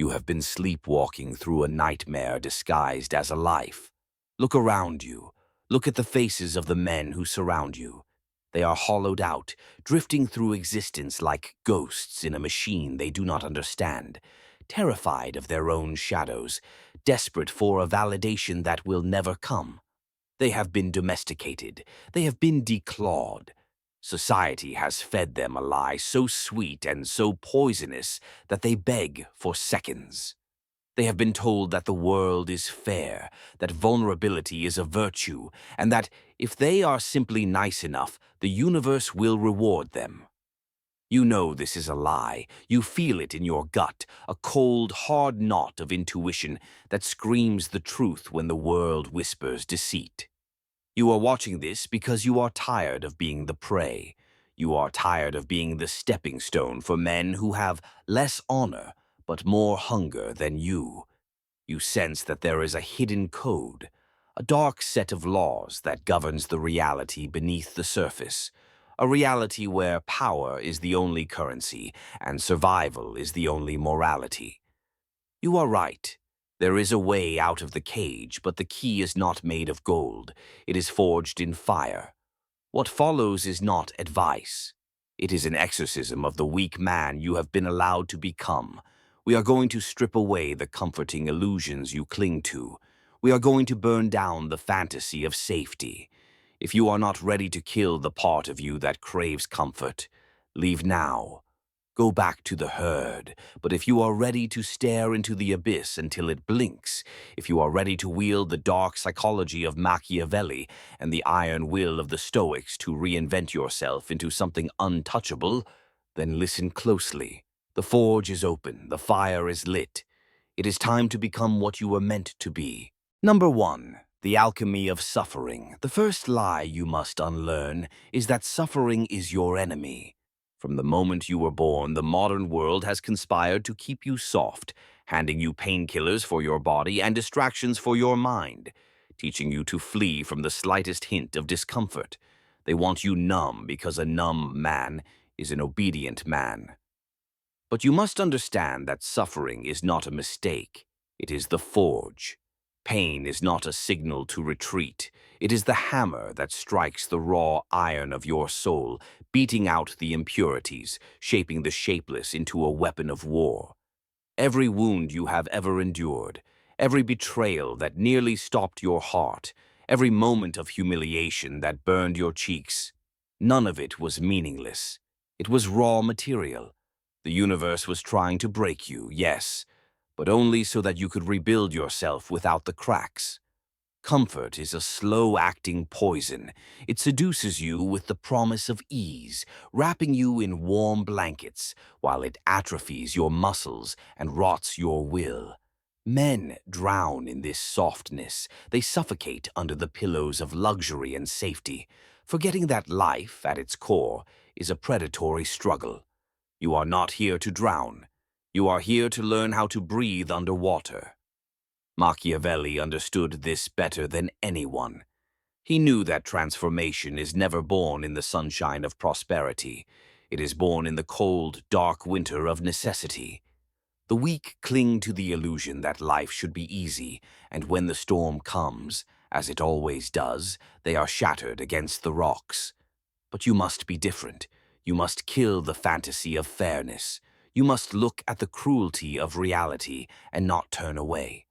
You have been sleepwalking through a nightmare disguised as a life. Look around you. Look at the faces of the men who surround you. They are hollowed out, drifting through existence like ghosts in a machine they do not understand, terrified of their own shadows, desperate for a validation that will never come. They have been domesticated. They have been declawed. Society has fed them a lie so sweet and so poisonous that they beg for seconds. They have been told that the world is fair, that vulnerability is a virtue, and that if they are simply nice enough, the universe will reward them. You know this is a lie. You feel it in your gut, a cold, hard knot of intuition that screams the truth when the world whispers deceit. You are watching this because you are tired of being the prey. You are tired of being the stepping stone for men who have less honor but more hunger than you. You sense that there is a hidden code, a dark set of laws that governs the reality beneath the surface, a reality where power is the only currency and survival is the only morality. You are right. There is a way out of the cage, but the key is not made of gold. It is forged in fire. What follows is not advice. It is an exorcism of the weak man you have been allowed to become. We are going to strip away the comforting illusions you cling to. We are going to burn down the fantasy of safety. If you are not ready to kill the part of you that craves comfort, leave now. Go back to the herd. But if you are ready to stare into the abyss until it blinks, if you are ready to wield the dark psychology of Machiavelli and the iron will of the Stoics to reinvent yourself into something untouchable, then listen closely. The forge is open. The fire is lit. It is time to become what you were meant to be. Number 1. The alchemy of suffering. The first lie you must unlearn is that suffering is your enemy. From the moment you were born, the modern world has conspired to keep you soft, handing you painkillers for your body and distractions for your mind, teaching you to flee from the slightest hint of discomfort. They want you numb because a numb man is an obedient man. But you must understand that suffering is not a mistake. It is the forge. Pain is not a signal to retreat. It is the hammer that strikes the raw iron of your soul, beating out the impurities, shaping the shapeless into a weapon of war. Every wound you have ever endured, every betrayal that nearly stopped your heart, every moment of humiliation that burned your cheeks, none of it was meaningless. It was raw material. The universe was trying to break you, yes, but only so that you could rebuild yourself without the cracks. Comfort is a slow-acting poison. It seduces you with the promise of ease, wrapping you in warm blankets, while it atrophies your muscles and rots your will. Men drown in this softness. They suffocate under the pillows of luxury and safety, forgetting that life, at its core, is a predatory struggle. You are not here to drown. You are here to learn how to breathe underwater. Machiavelli understood this better than anyone. He knew that transformation is never born in the sunshine of prosperity. It is born in the cold, dark winter of necessity. The weak cling to the illusion that life should be easy, and when the storm comes, as it always does, they are shattered against the rocks. But you must be different. You must kill the fantasy of fairness. You must look at the cruelty of reality and not turn away.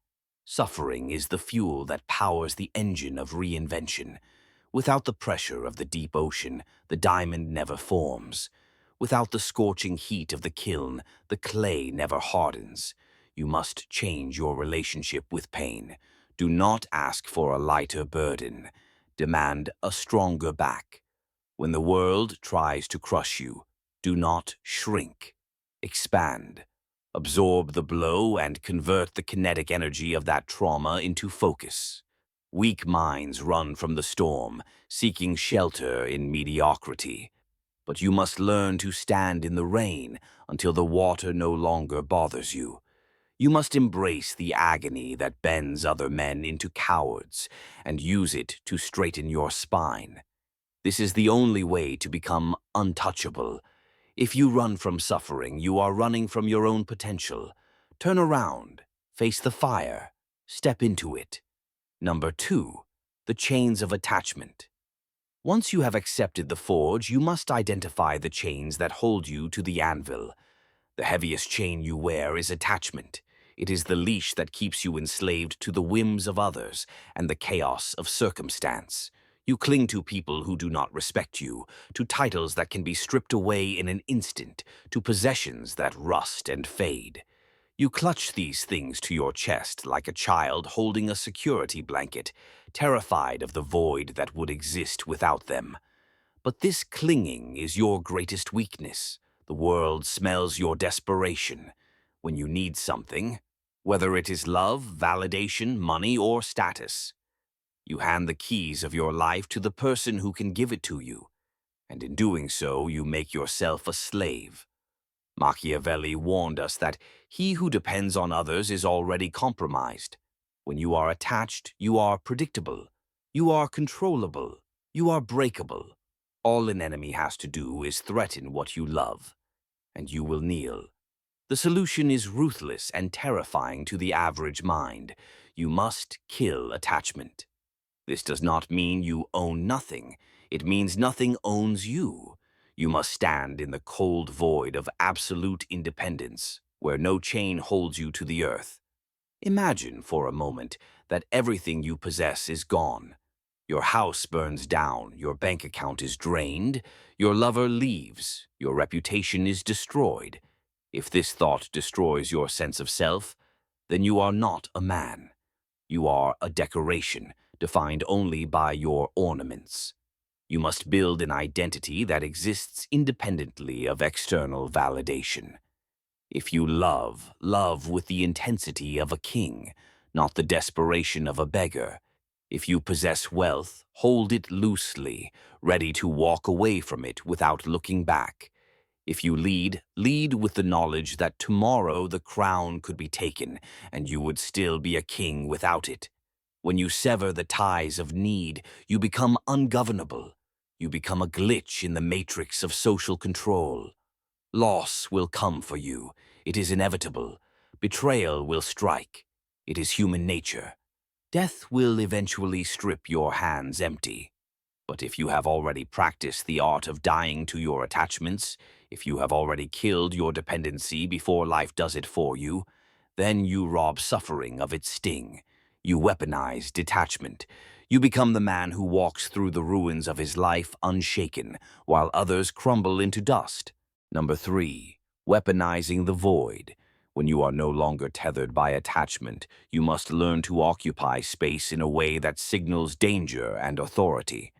Suffering is the fuel that powers the engine of reinvention. Without the pressure of the deep ocean, the diamond never forms. Without the scorching heat of the kiln, the clay never hardens. You must change your relationship with pain. Do not ask for a lighter burden. Demand a stronger back. When the world tries to crush you, do not shrink. Expand. Absorb the blow and convert the kinetic energy of that trauma into focus. Weak minds run from the storm, seeking shelter in mediocrity. But you must learn to stand in the rain until the water no longer bothers you. You must embrace the agony that bends other men into cowards and use it to straighten your spine. This is the only way to become untouchable. If you run from suffering, you are running from your own potential. Turn around, face the fire, step into it. Number 2, the chains of attachment. Once you have accepted the forge, you must identify the chains that hold you to the anvil. The heaviest chain you wear is attachment. It is the leash that keeps you enslaved to the whims of others and the chaos of circumstance. You cling to people who do not respect you, to titles that can be stripped away in an instant, to possessions that rust and fade. You clutch these things to your chest like a child holding a security blanket, terrified of the void that would exist without them. But this clinging is your greatest weakness. The world smells your desperation. When you need something, whether it is love, validation, money, or status, you hand the keys of your life to the person who can give it to you, and in doing so, you make yourself a slave. Machiavelli warned us that he who depends on others is already compromised. When you are attached, you are predictable. You are controllable. You are breakable. All an enemy has to do is threaten what you love, and you will kneel. The solution is ruthless and terrifying to the average mind. You must kill attachment. This does not mean you own nothing. It means nothing owns you. You must stand in the cold void of absolute independence, where no chain holds you to the earth. Imagine for a moment that everything you possess is gone. Your house burns down, your bank account is drained, your lover leaves, your reputation is destroyed. If this thought destroys your sense of self, then you are not a man. You are a decoration, defined only by your ornaments. You must build an identity that exists independently of external validation. If you love, love with the intensity of a king, not the desperation of a beggar. If you possess wealth, hold it loosely, ready to walk away from it without looking back. If you lead, lead with the knowledge that tomorrow the crown could be taken, and you would still be a king without it. When you sever the ties of need, you become ungovernable. You become a glitch in the matrix of social control. Loss will come for you. It is inevitable. Betrayal will strike. It is human nature. Death will eventually strip your hands empty. But if you have already practiced the art of dying to your attachments, if you have already killed your dependency before life does it for you, then you rob suffering of its sting. You weaponize detachment. You become the man who walks through the ruins of his life unshaken, while others crumble into dust. Number 3, weaponizing the void. When you are no longer tethered by attachment, you must learn to occupy space in a way that signals danger and authority.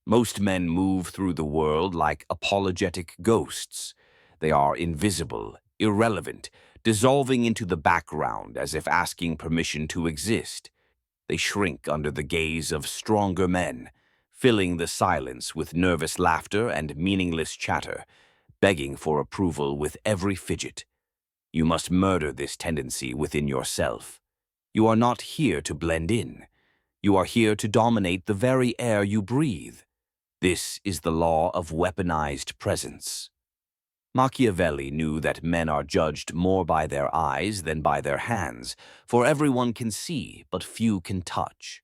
Most men move through the world like apologetic ghosts. They are invisible, irrelevant, dissolving into the background as if asking permission to exist. They shrink under the gaze of stronger men, filling the silence with nervous laughter and meaningless chatter, begging for approval with every fidget. You must murder this tendency within yourself. You are not here to blend in. You are here to dominate the very air you breathe. This is the law of weaponized presence. Machiavelli knew that men are judged more by their eyes than by their hands, for everyone can see, but few can touch.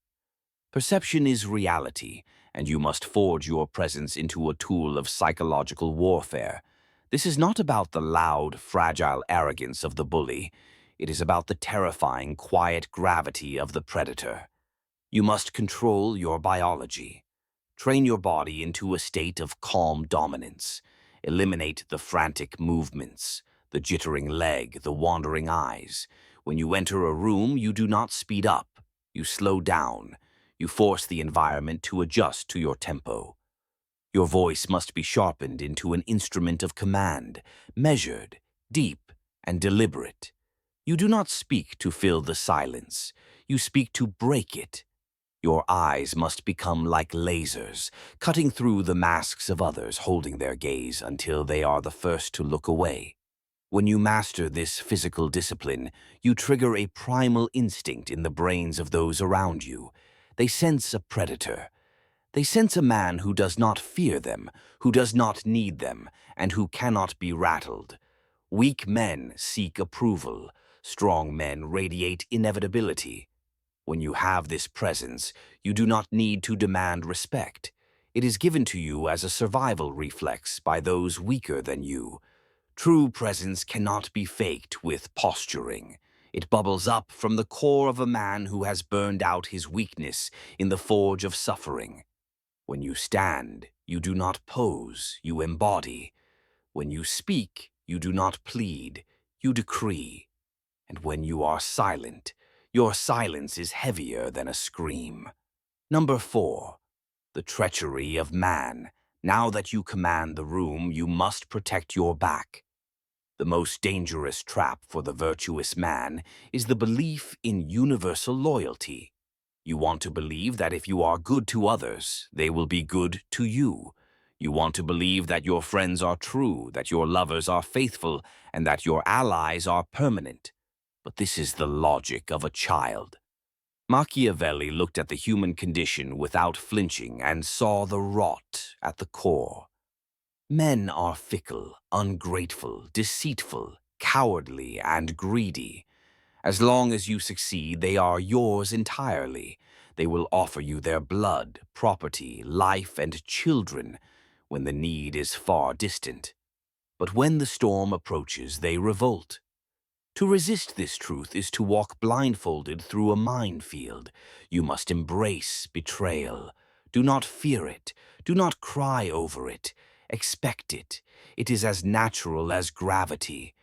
Perception is reality, and you must forge your presence into a tool of psychological warfare. This is not about the loud, fragile arrogance of the bully. It is about the terrifying, quiet gravity of the predator. You must control your biology. Train your body into a state of calm dominance. Eliminate the frantic movements, the jittering leg, the wandering eyes. When you enter a room, you do not speed up. You slow down. You force the environment to adjust to your tempo. Your voice must be sharpened into an instrument of command, measured, deep, and deliberate. You do not speak to fill the silence. You speak to break it. Your eyes must become like lasers, cutting through the masks of others, holding their gaze until they are the first to look away. When you master this physical discipline, you trigger a primal instinct in the brains of those around you. They sense a predator. They sense a man who does not fear them, who does not need them, and who cannot be rattled. Weak men seek approval. Strong men radiate inevitability. When you have this presence, you do not need to demand respect. It is given to you as a survival reflex by those weaker than you. True presence cannot be faked with posturing. It bubbles up from the core of a man who has burned out his weakness in the forge of suffering. When you stand, you do not pose, you embody. When you speak, you do not plead, you decree. And when you are silent, your silence is heavier than a scream. Number 4. The treachery of man. Now that you command the room, you must protect your back. The most dangerous trap for the virtuous man is the belief in universal loyalty. You want to believe that if you are good to others, they will be good to you. You want to believe that your friends are true, that your lovers are faithful, and that your allies are permanent. But this is the logic of a child. Machiavelli looked at the human condition without flinching and saw the rot at the core. Men are fickle, ungrateful, deceitful, cowardly, and greedy. As long as you succeed, they are yours entirely. They will offer you their blood, property, life, and children when the need is far distant. But when the storm approaches, they revolt. To resist this truth is to walk blindfolded through a minefield. You must embrace betrayal. Do not fear it. Do not cry over it. Expect it. It is as natural as gravity.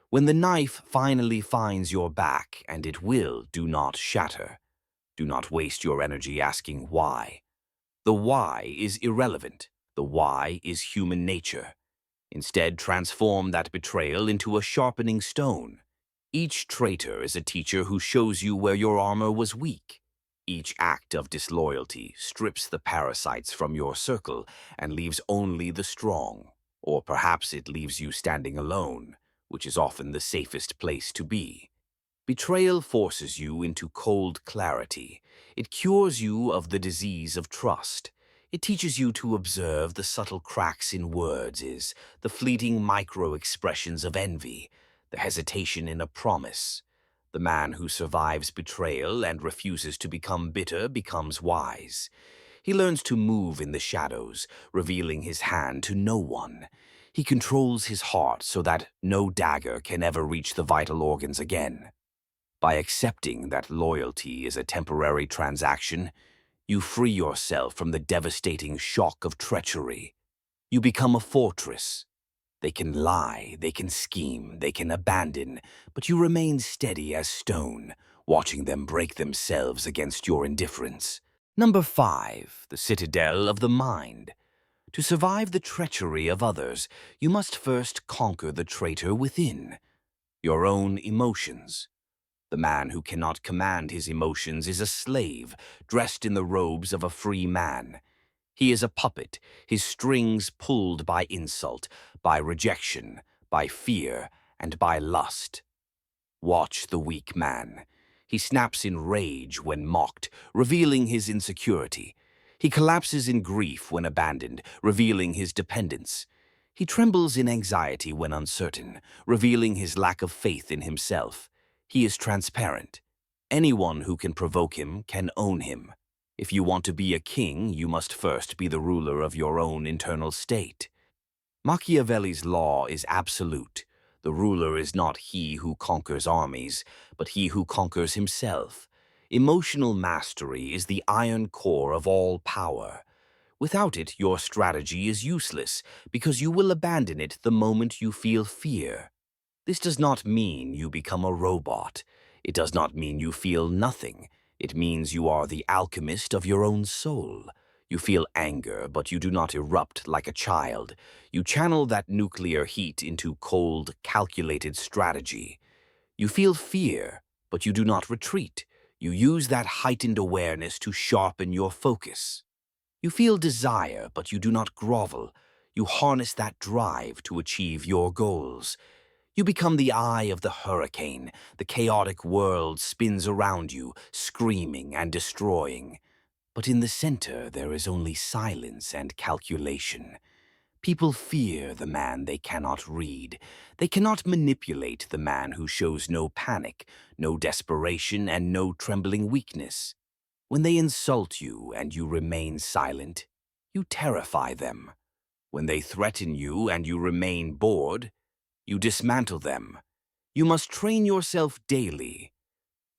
When the knife finally finds your back, and it will, do not shatter. Do not waste your energy asking why. The why is irrelevant. The why is human nature. Instead, transform that betrayal into a sharpening stone. Each traitor is a teacher who shows you where your armor was weak. Each act of disloyalty strips the parasites from your circle and leaves only the strong. Or perhaps it leaves you standing alone, which is often the safest place to be. Betrayal forces you into cold clarity. It cures you of the disease of trust. It teaches you to observe the subtle cracks in words, the fleeting micro-expressions of envy, the hesitation in a promise. The man who survives betrayal and refuses to become bitter becomes wise. He learns to move in the shadows, revealing his hand to no one. He controls his heart so that no dagger can ever reach the vital organs again. By accepting that loyalty is a temporary transaction, you free yourself from the devastating shock of treachery. You become a fortress. They can lie, they can scheme, they can abandon, but you remain steady as stone, watching them break themselves against your indifference. Number 5, the citadel of the mind. To survive the treachery of others, you must first conquer the traitor within, your own emotions. The man who cannot command his emotions is a slave, dressed in the robes of a free man. He is a puppet, his strings pulled by insult, by rejection, by fear, and by lust. Watch the weak man. He snaps in rage when mocked, revealing his insecurity. He collapses in grief when abandoned, revealing his dependence. He trembles in anxiety when uncertain, revealing his lack of faith in himself. He is transparent. Anyone who can provoke him can own him. If you want to be a king, you must first be the ruler of your own internal state. Machiavelli's law is absolute. The ruler is not he who conquers armies, but he who conquers himself. Emotional mastery is the iron core of all power. Without it, your strategy is useless, because you will abandon it the moment you feel fear. This does not mean you become a robot. It does not mean you feel nothing. It means you are the alchemist of your own soul. You feel anger, but you do not erupt like a child. You channel that nuclear heat into cold, calculated strategy. You feel fear, but you do not retreat. You use that heightened awareness to sharpen your focus. You feel desire, but you do not grovel. You harness that drive to achieve your goals. You become the eye of the hurricane. The chaotic world spins around you, screaming and destroying. But in the center, there is only silence and calculation. People fear the man they cannot read. They cannot manipulate the man who shows no panic, no desperation, and no trembling weakness. When they insult you and you remain silent, you terrify them. When they threaten you and you remain bored, you dismantle them. You must train yourself daily.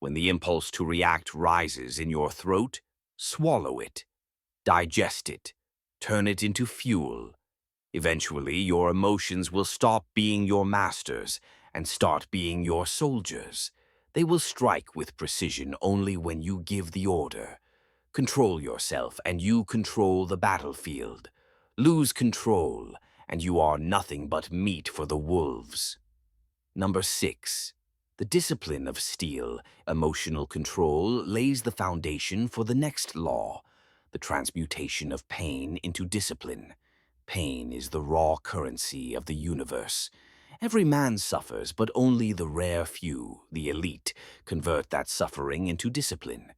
When the impulse to react rises in your throat, swallow it, digest it, turn it into fuel. Eventually, your emotions will stop being your masters and start being your soldiers. They will strike with precision only when you give the order. Control yourself, and you control the battlefield. Lose control, and you are nothing but meat for the wolves. Number 6. The discipline of steel, emotional control, lays the foundation for the next law, the transmutation of pain into discipline. Pain is the raw currency of the universe. Every man suffers, but only the rare few, the elite, convert that suffering into discipline.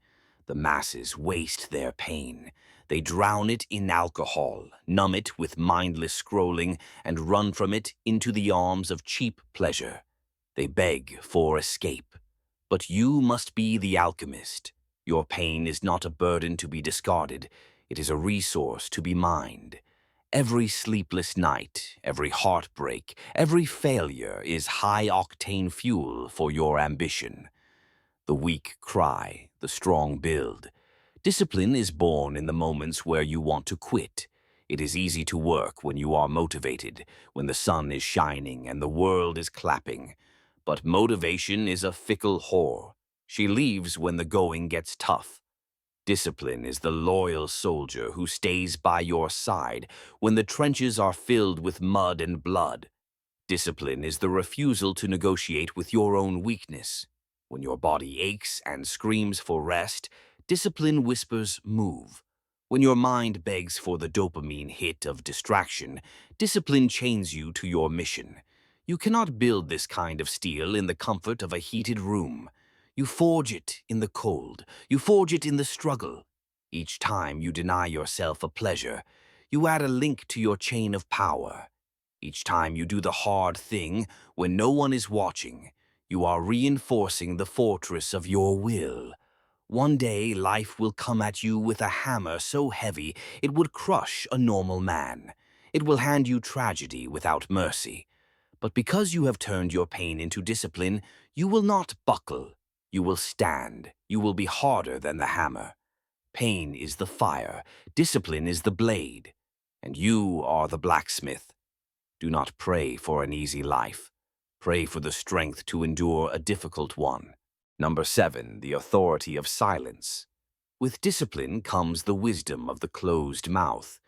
The masses waste their pain. They drown it in alcohol, numb it with mindless scrolling, and run from it into the arms of cheap pleasure. They beg for escape. But you must be the alchemist. Your pain is not a burden to be discarded. It is a resource to be mined. Every sleepless night, every heartbreak, every failure is high-octane fuel for your ambition. The weak cry, the strong build. Discipline is born in the moments where you want to quit. It is easy to work when you are motivated, when the sun is shining and the world is clapping. But motivation is a fickle whore. She leaves when the going gets tough. Discipline is the loyal soldier who stays by your side when the trenches are filled with mud and blood. Discipline is the refusal to negotiate with your own weakness. When your body aches and screams for rest, discipline whispers, move. When your mind begs for the dopamine hit of distraction, discipline chains you to your mission. You cannot build this kind of steel in the comfort of a heated room. You forge it in the cold. You forge it in the struggle. Each time you deny yourself a pleasure, you add a link to your chain of power. Each time you do the hard thing when no one is watching, you are reinforcing the fortress of your will. One day, life will come at you with a hammer so heavy it would crush a normal man. It will hand you tragedy without mercy. But because you have turned your pain into discipline, you will not buckle. You will stand. You will be harder than the hammer. Pain is the fire. Discipline is the blade. And you are the blacksmith. Do not pray for an easy life. Pray for the strength to endure a difficult one. Number 7, the authority of silence. With discipline comes the wisdom of the closed mouth.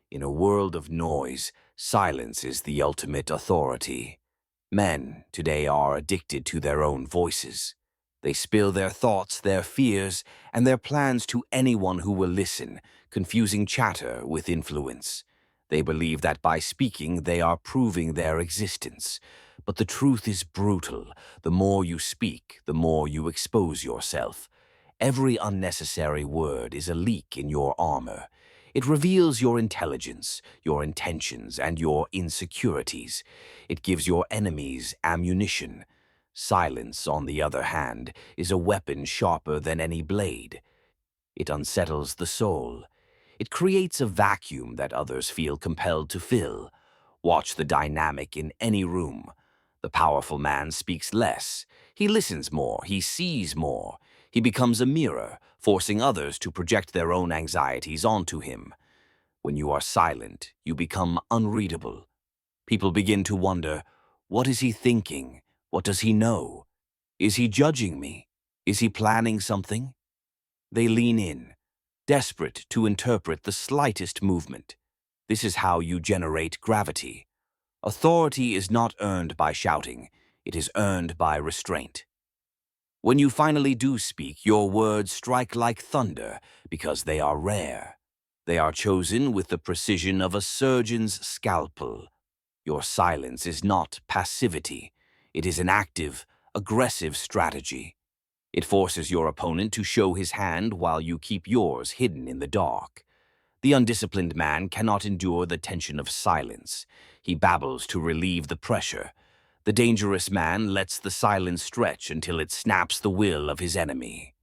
In a world of noise, silence is the ultimate authority. Men today are addicted to their own voices. They spill their thoughts, their fears, and their plans to anyone who will listen, confusing chatter with influence. They believe that by speaking they are proving their existence. But the truth is brutal. The more you speak, the more you expose yourself. Every unnecessary word is a leak in your armor. It reveals your intelligence, your intentions, and your insecurities. It gives your enemies ammunition. Silence, on the other hand, is a weapon sharper than any blade. It unsettles the soul. It creates a vacuum that others feel compelled to fill. Watch the dynamic in any room. The powerful man speaks less. He listens more. He sees more. He becomes a mirror, forcing others to project their own anxieties onto him. When you are silent, you become unreadable. People begin to wonder, what is he thinking? What does he know? Is he judging me? Is he planning something? They lean in, desperate to interpret the slightest movement. This is how you generate gravity. Authority is not earned by shouting. It is earned by restraint. When you finally do speak, your words strike like thunder because they are rare. They are chosen with the precision of a surgeon's scalpel. Your silence is not passivity. It is an active, aggressive strategy. It forces your opponent to show his hand while you keep yours hidden in the dark. The undisciplined man cannot endure the tension of silence. He babbles to relieve the pressure. The dangerous man lets the silence stretch until it snaps the will of his enemy.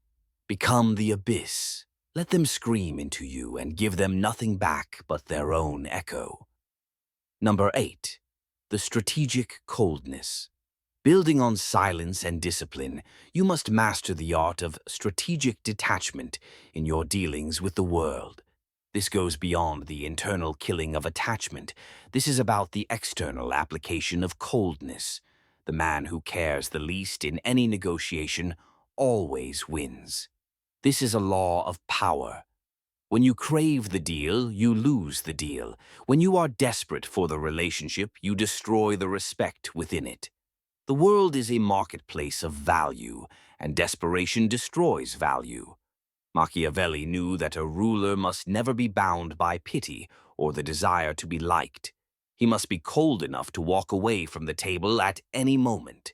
Become the abyss. Let them scream into you and give them nothing back but their own echo. Number 8. The strategic coldness. Building on silence and discipline, you must master the art of strategic detachment in your dealings with the world. This goes beyond the internal killing of attachment. This is about the external application of coldness. The man who cares the least in any negotiation always wins. This is a law of power. When you crave the deal, you lose the deal. When you are desperate for the relationship, you destroy the respect within it. The world is a marketplace of value, and desperation destroys value. Machiavelli knew that a ruler must never be bound by pity or the desire to be liked. He must be cold enough to walk away from the table at any moment.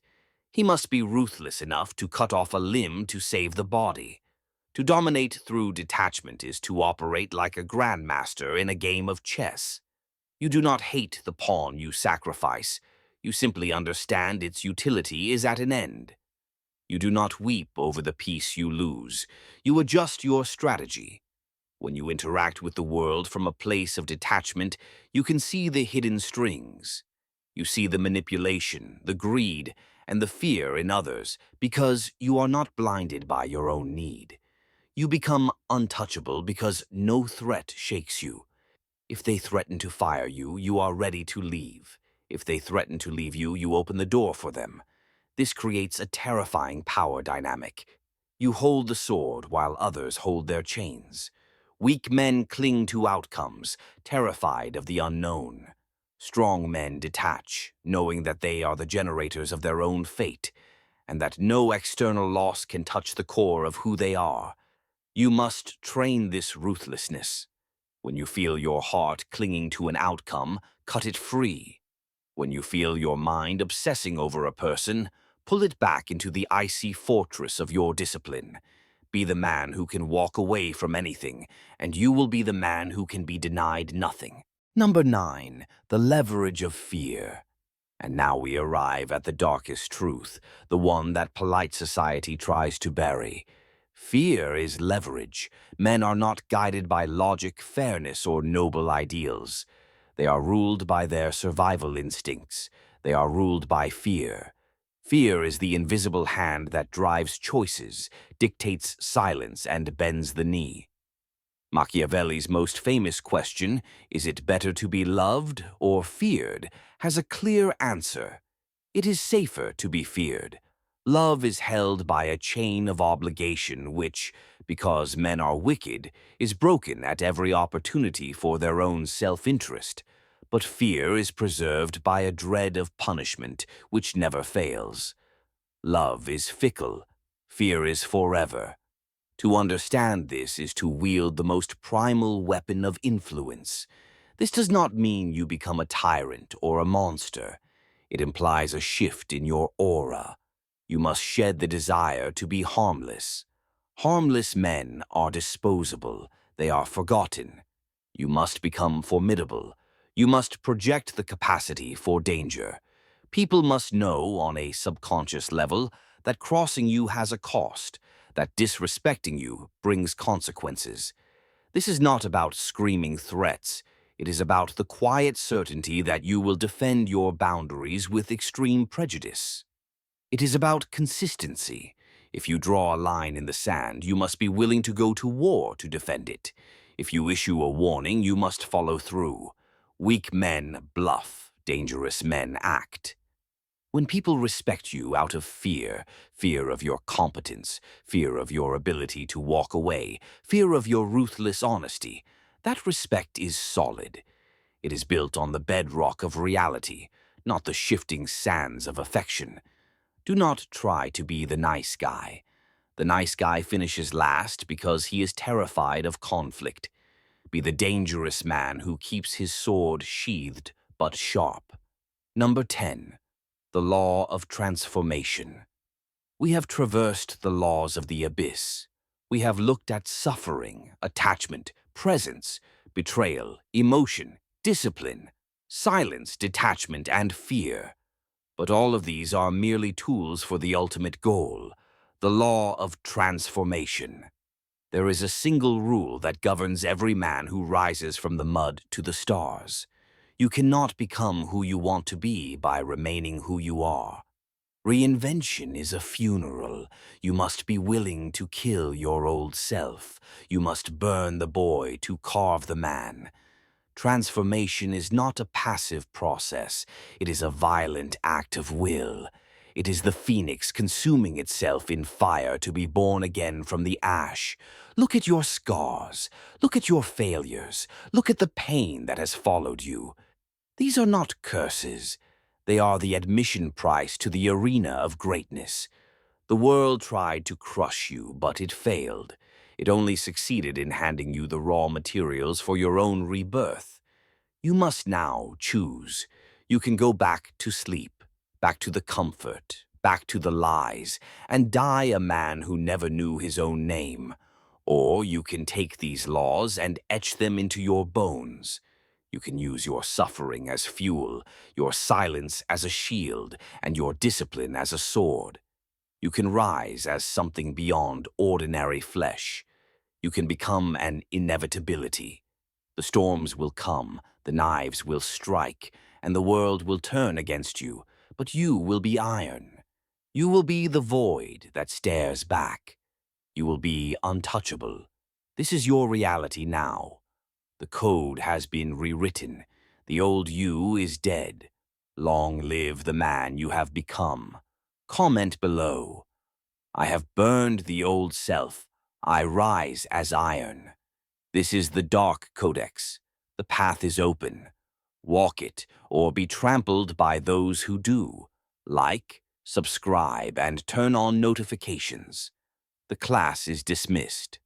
He must be ruthless enough to cut off a limb to save the body. To dominate through detachment is to operate like a grandmaster in a game of chess. You do not hate the pawn you sacrifice. You simply understand its utility is at an end. You do not weep over the piece you lose. You adjust your strategy. When you interact with the world from a place of detachment, you can see the hidden strings. You see the manipulation, the greed, and the fear in others because you are not blinded by your own need. You become untouchable because no threat shakes you. If they threaten to fire you, you are ready to leave. If they threaten to leave you, you open the door for them. This creates a terrifying power dynamic. You hold the sword while others hold their chains. Weak men cling to outcomes, terrified of the unknown. Strong men detach, knowing that they are the generators of their own fate, and that no external loss can touch the core of who they are. You must train this ruthlessness. When you feel your heart clinging to an outcome, cut it free. When you feel your mind obsessing over a person, pull it back into the icy fortress of your discipline. Be the man who can walk away from anything, and you will be the man who can be denied nothing. Number 9. The leverage of fear. And now we arrive at the darkest truth, the one that polite society tries to bury. Fear is leverage. Men are not guided by logic, fairness, or noble ideals. They are ruled by their survival instincts. They are ruled by fear. Fear is the invisible hand that drives choices, dictates silence, and bends the knee. Machiavelli's most famous question, is it better to be loved or feared, has a clear answer. It is safer to be feared. Love is held by a chain of obligation which, because men are wicked, is broken at every opportunity for their own self-interest. But fear is preserved by a dread of punishment which never fails. Love is fickle. Fear is forever. To understand this is to wield the most primal weapon of influence. This does not mean you become a tyrant or a monster. It implies a shift in your aura. You must shed the desire to be harmless. Harmless men are disposable. They are forgotten. You must become formidable. You must project the capacity for danger. People must know on a subconscious level that crossing you has a cost, that disrespecting you brings consequences. This is not about screaming threats. It is about the quiet certainty that you will defend your boundaries with extreme prejudice. It is about consistency. If you draw a line in the sand, you must be willing to go to war to defend it. If you issue a warning, you must follow through. Weak men bluff, dangerous men act. When people respect you out of fear, fear of your competence, fear of your ability to walk away, fear of your ruthless honesty, that respect is solid. It is built on the bedrock of reality, not the shifting sands of affection. Do not try to be the nice guy. The nice guy finishes last because he is terrified of conflict. Be the dangerous man who keeps his sword sheathed but sharp. Number 10. The law of transformation. We have traversed the laws of the abyss. We have looked at suffering, attachment, presence, betrayal, emotion, discipline, silence, detachment, and fear. But all of these are merely tools for the ultimate goal, the law of transformation. There is a single rule that governs every man who rises from the mud to the stars. You cannot become who you want to be by remaining who you are. Reinvention is a funeral. You must be willing to kill your old self. You must burn the boy to carve the man. Transformation is not a passive process. It is a violent act of will. It is the phoenix consuming itself in fire to be born again from the ash. Look at your scars. Look at your failures. Look at the pain that has followed you. These are not curses. They are the admission price to the arena of greatness. The world tried to crush you, but it failed. It only succeeded in handing you the raw materials for your own rebirth. You must now choose. You can go back to sleep, back to the comfort, back to the lies, and die a man who never knew his own name. Or you can take these laws and etch them into your bones. You can use your suffering as fuel, your silence as a shield, and your discipline as a sword. You can rise as something beyond ordinary flesh. You can become an inevitability. The storms will come, the knives will strike, and the world will turn against you, but you will be iron. You will be the void that stares back. You will be untouchable. This is your reality now. The code has been rewritten. The old you is dead. Long live the man you have become. Comment below. I have burned the old self. I rise as iron. This is the Dark Codex. The path is open. Walk it, or be trampled by those who do. Like, subscribe, and turn on notifications. The class is dismissed.